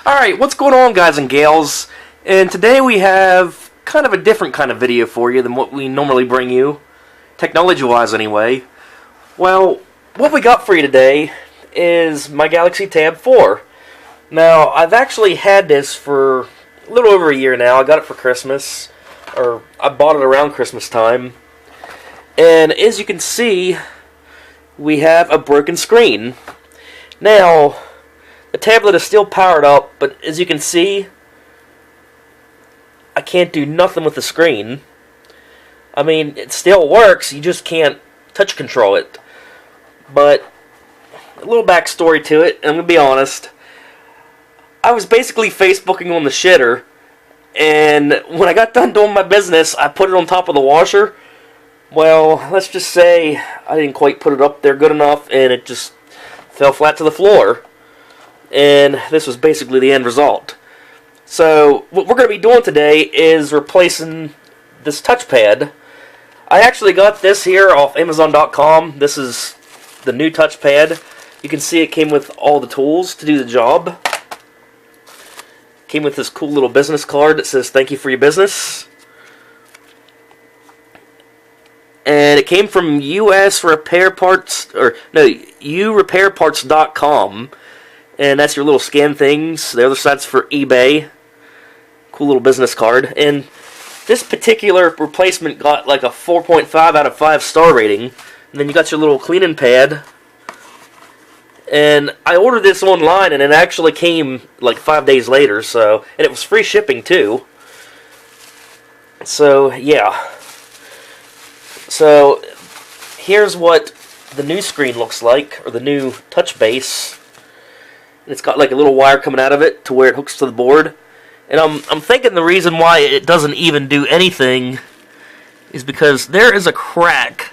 Alright, what's going on, guys and gals? And today we have kind of a different kind of video for you than what we normally bring you, technology-wise anyway. Well, what we got for you today is my Galaxy Tab 4. Now, I've actually had this for a little over a year now. I got it for Christmas, or I bought it around Christmas time. And as you can see, we have a broken screen. Now, the tablet is still powered up, but as you can see, I can't do nothing with the screen. I mean, it still works, you just can't touch control it. But, a little backstory to it, I'm going to be honest. I was basically Facebooking on the shitter, and when I got done doing my business, I put it on top of the washer. Well, let's just say I didn't quite put it up there good enough, and it just fell flat to the floor. And this was basically the end result. So what we're going to be doing today is replacing this touchpad. I actually got this here off Amazon.com. This is the new touchpad. You can see it came with all the tools to do the job. Came with this cool little business card that says "Thank you for your business." And it came from US Repair Parts, or no, urepairparts.com. And that's your little scan things. The other side's for eBay. Cool little business card. And this particular replacement got like a 4.5 out of 5 star rating. And then you got your little cleaning pad. And I ordered this online, and it actually came like 5 days later. And it was free shipping too. So yeah. So here's what the new screen looks like, or the new touch base. And it's got like a little wire coming out of it to where it hooks to the board. And I'm thinking the reason why it doesn't even do anything is because there is a crack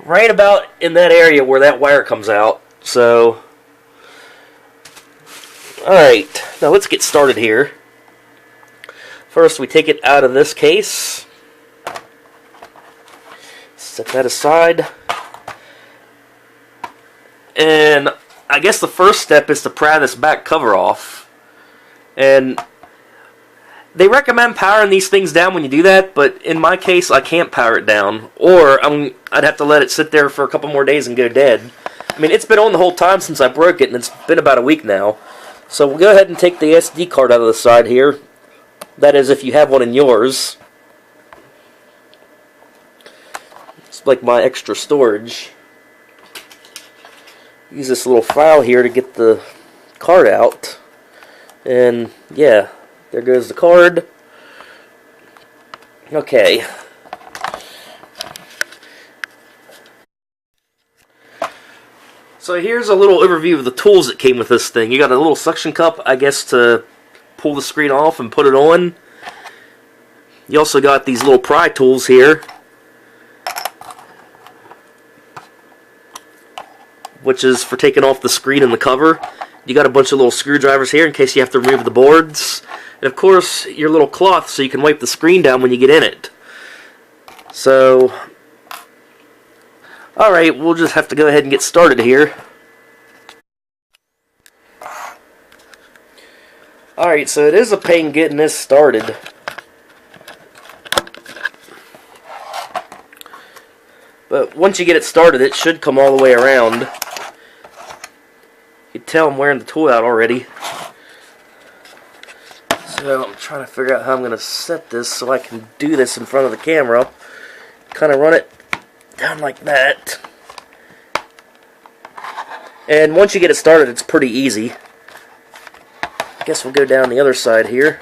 right about in that area where that wire comes out. So, alright, now let's get started here. First, we take it out of this case. Set that aside. And I guess the first step is to pry this back cover off. And they recommend powering these things down when you do that, but in my case, I can't power it down. Or I'd have to let it sit there for a couple more days and go dead. I mean, it's been on the whole time since I broke it, and it's been about a week now. So we'll go ahead and take the SD card out of the side here. That is, if you have one in yours. It's like my extra storage. Use this little file here to get the card out. And yeah, there goes the card. Okay. So here's a little overview of the tools that came with this thing. You got a little suction cup, I guess, to pull the screen off and put it on. You also got these little pry tools here, which is for taking off the screen and the cover. You got a bunch of little screwdrivers here in case you have to remove the boards. And of course, your little cloth so you can wipe the screen down when you get in it. So, alright, we'll just have to go ahead and get started here. Alright, so it is a pain getting this started. But once you get it started, it should come all the way around. You can tell I'm wearing the tool out already. So I'm trying to figure out how I'm going to set this so I can do this in front of the camera. Kind of run it down like that. And once you get it started, it's pretty easy. I guess we'll go down the other side here.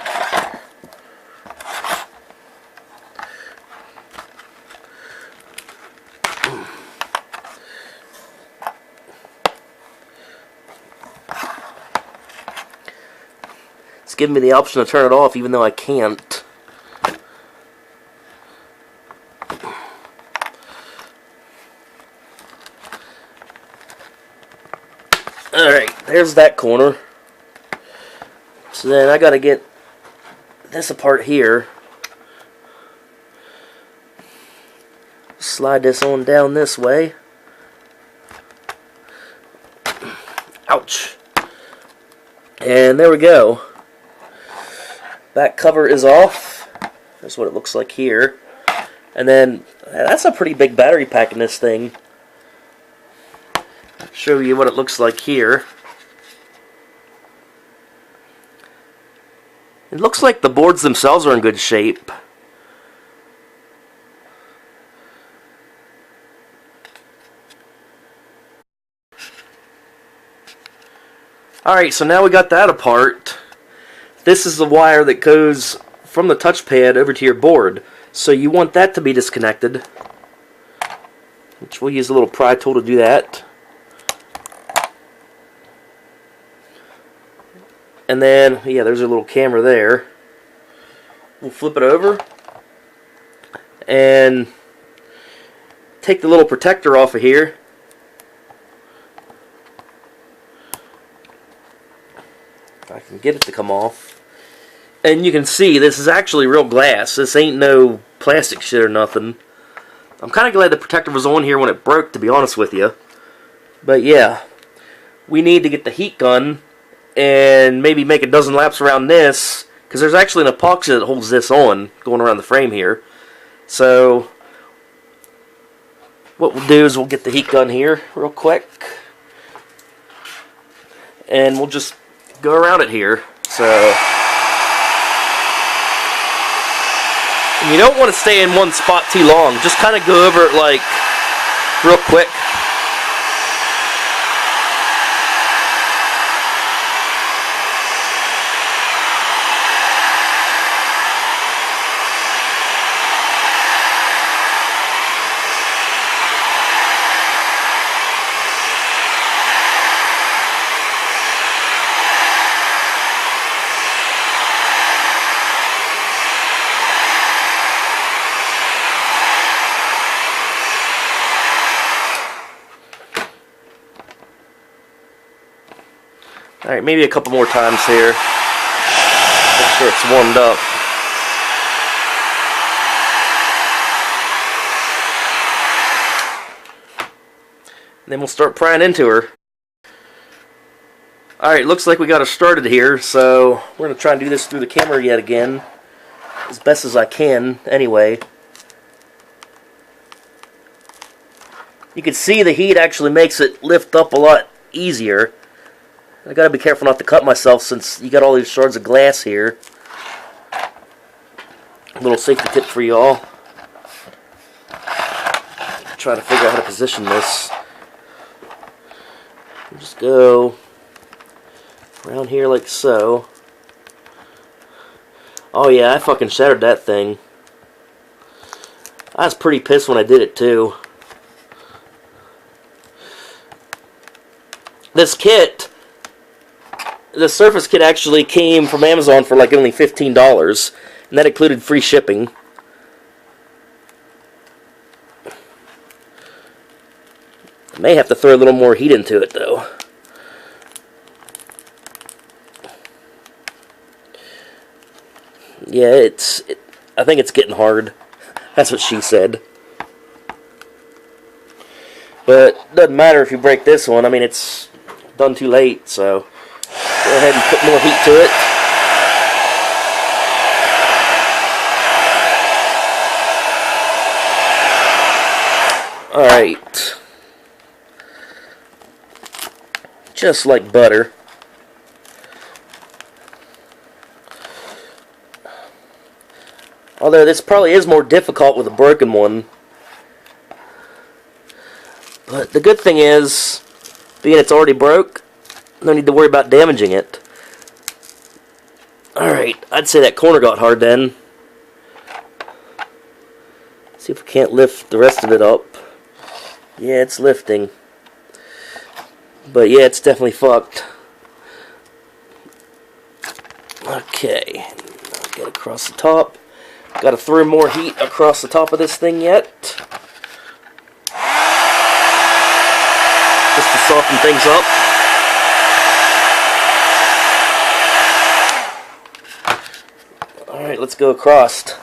It's giving me the option to turn it off even though I can't. Alright, there's that corner. So then I gotta get this apart here. Slide this on down this way. Ouch. And there we go. Back cover is off. That's what it looks like here. And then, that's a pretty big battery pack in this thing. I'll show you what it looks like here. It looks like the boards themselves are in good shape. Alright, so now we got that apart. This is the wire that goes from the touchpad over to your board. So you want that to be disconnected, which we'll use a little pry tool to do that. And then, yeah, there's a little camera there. We'll flip it over and take the little protector off of here. If I can get it to come off. And you can see this is actually real glass. This ain't no plastic shit or nothing. I'm kind of glad the protector was on here when it broke, to be honest with you. But yeah, we need to get the heat gun and maybe make a dozen laps around this, because there's actually an epoxy that holds this on going around the frame here. So what we'll do is we'll get the heat gun here real quick, and we'll just go around it here. So and you don't want to stay in one spot too long. Just kind of go over it like real quick. Alright, maybe a couple more times here. Make sure it's warmed up. And then we'll start prying into her. Alright, looks like we got her started here, so we're going to try and do this through the camera yet again. As best as I can, anyway. You can see the heat actually makes it lift up a lot easier. I gotta be careful not to cut myself since you got all these shards of glass here. A little safety tip for y'all. Try to figure out how to position this. Just go around here like so. Oh yeah, I fucking shattered that thing. I was pretty pissed when I did it too. This kit, the Surface kit actually came from Amazon for like only $15, and that included free shipping. I may have to throw a little more heat into it though. Yeah, I think it's getting hard. That's what she said. But it doesn't matter if you break this one. I mean, it's done too late, so go ahead and put more heat to it. Alright. Just like butter. Although this probably is more difficult with a broken one. But the good thing is, being it's already broke, no need to worry about damaging it. Alright, I'd say that corner got hard then. See if we can't lift the rest of it up. Yeah, it's lifting. But yeah, it's definitely fucked. Okay, get across the top. Got to throw more heat across the top of this thing yet. Just to soften things up. Alright, let's go across.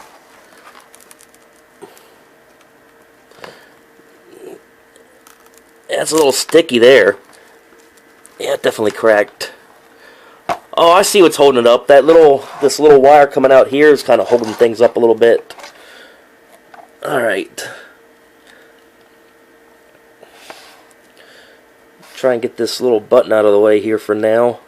Yeah, it's a little sticky there. Yeah, it definitely cracked. Oh, I see what's holding it up. This little wire coming out here is kind of holding things up a little bit. Alright. Try and get this little button out of the way here for now.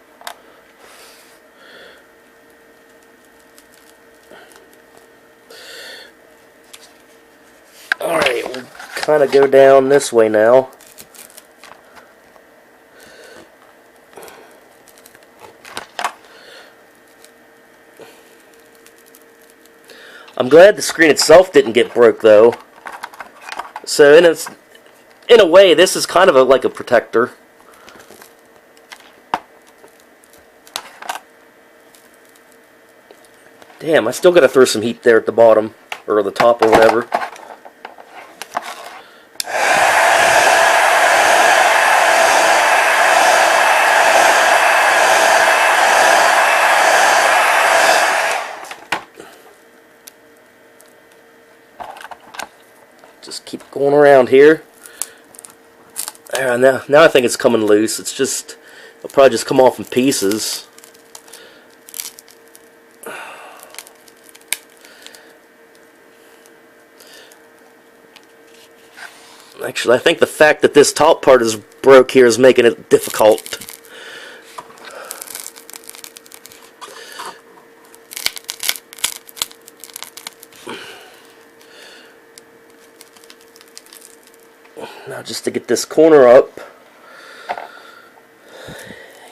Alright, we'll kind of go down this way now. I'm glad the screen itself didn't get broke though. So in a way, this is kind of like a protector. Damn, I still gotta throw some heat there at the bottom, or the top, or whatever. Just keep going around here. Now I think it's coming loose. It'll probably just come off in pieces. Actually, I think the fact that this top part is broke here is making it difficult. Now just to get this corner up,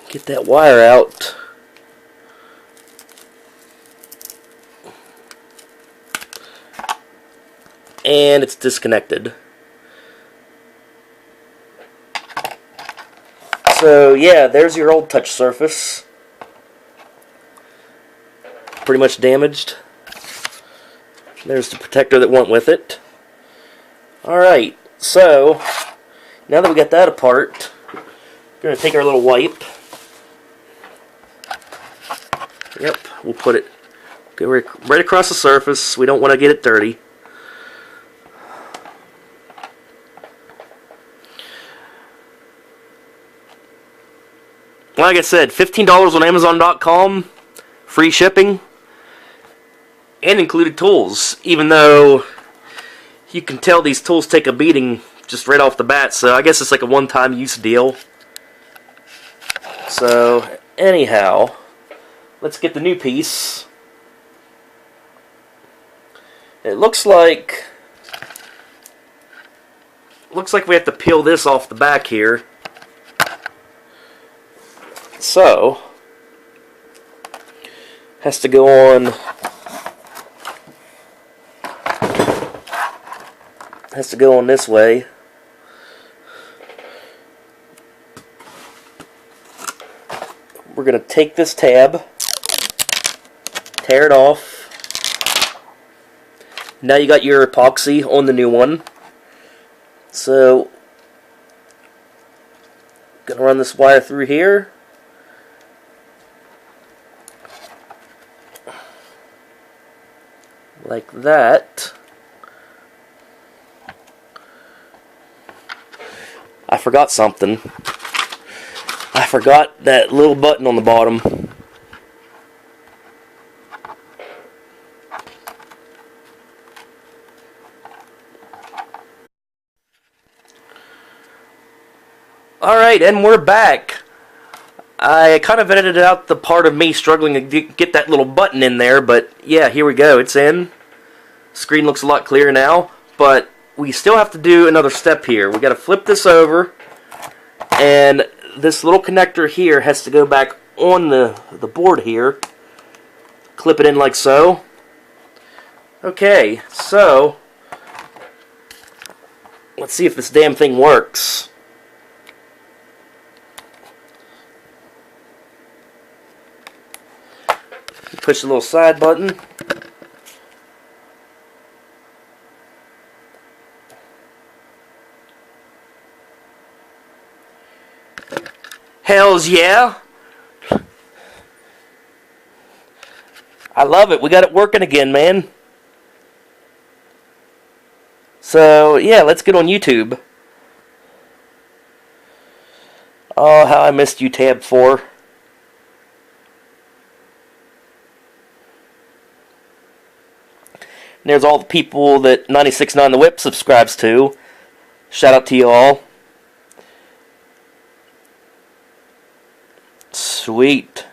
get that wire out. And it's disconnected. So yeah, there's your old touch surface. Pretty much damaged. There's the protector that went with it. Alright, so now that we got that apart, we're going to take our little wipe. Yep, we'll put it right across the surface. We don't want to get it dirty. Like I said, $15 on Amazon.com, free shipping, and included tools, even though you can tell these tools take a beating just right off the bat, so I guess it's like a one-time use deal. So, anyhow, let's get the new piece. It looks like we have to peel this off the back here. So, has to go on this way. We're going to take this tab, tear it off. Now you got your epoxy on the new one. So, going to run this wire through here. Like that. I forgot something. I forgot that little button on the bottom. Alright, and we're back. I kind of edited out the part of me struggling to get that little button in there, but yeah, here we go. It's in. Screen looks a lot clearer now, but we still have to do another step here. We got to flip this over, and this little connector here has to go back on the board here. Clip it in like so. Okay, so let's see if this damn thing works. Push the little side button. Hells yeah! I love it. We got it working again, man. So, yeah, let's get on YouTube. Oh, how I missed you, tab 4. And there's all the people that 96.9 The Whip subscribes to. Shout out to you all. Sweet.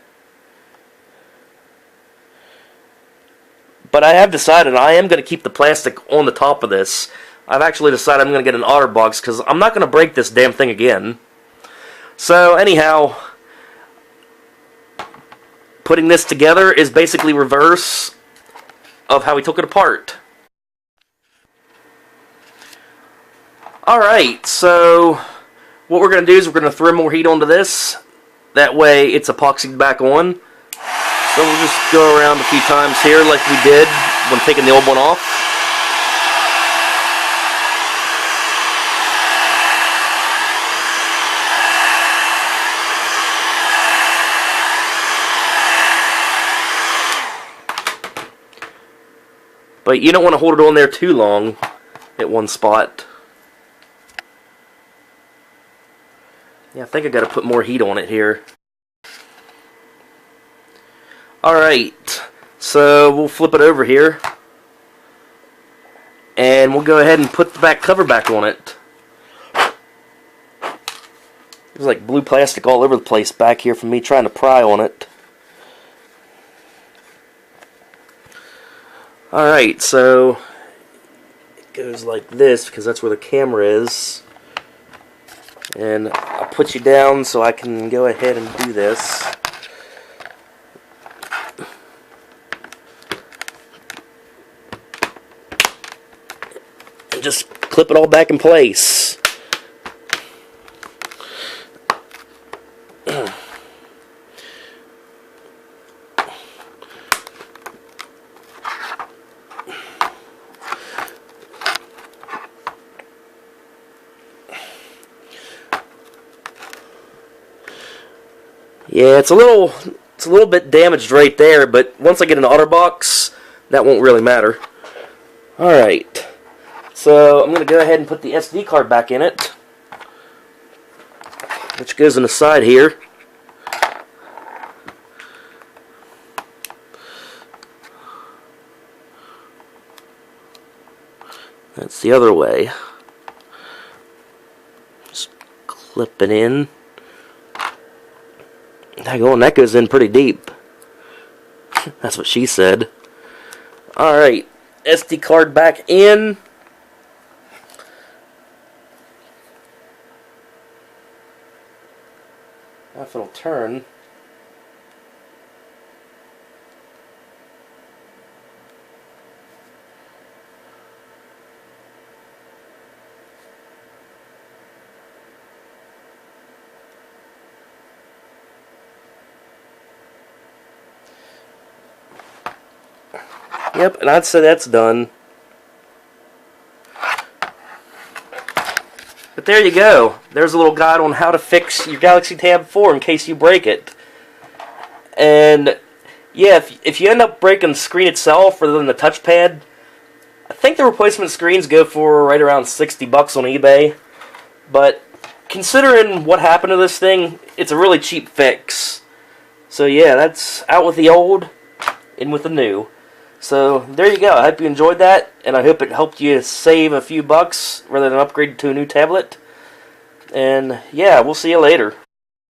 But I have decided I am going to keep the plastic on the top of this. I've actually decided I'm going to get an OtterBox because I'm not going to break this damn thing again. So anyhow, putting this together is basically reverse of how we took it apart. Alright, so what we're going to do is we're going to throw more heat onto this. That way it's epoxied back on. So we'll just go around a few times here like we did when taking the old one off. But you don't want to hold it on there too long at one spot. Yeah, I think I got to put more heat on it here. Alright, so we'll flip it over here. And we'll go ahead and put the back cover back on it. There's like blue plastic all over the place back here from me trying to pry on it. Alright, so it goes like this because that's where the camera is. And I'll put you down so I can go ahead and do this. And just clip it all back in place. Yeah, it's a little bit damaged right there, but once I get an OtterBox, that won't really matter. Alright, so I'm going to go ahead and put the SD card back in it, which goes on the side here. That's the other way. Just clip it in. That goes in pretty deep. That's what she said. Alright, SD card back in. Now if it'll turn. Yep, and I'd say that's done. But there you go. There's a little guide on how to fix your Galaxy Tab 4 in case you break it. And yeah, if you end up breaking the screen itself rather than the touchpad, I think the replacement screens go for right around $60 on eBay. But considering what happened to this thing, it's a really cheap fix. So yeah, that's out with the old, in with the new. So there you go. I hope you enjoyed that, and I hope it helped you save a few bucks rather than upgrade to a new tablet. And yeah, we'll see you later.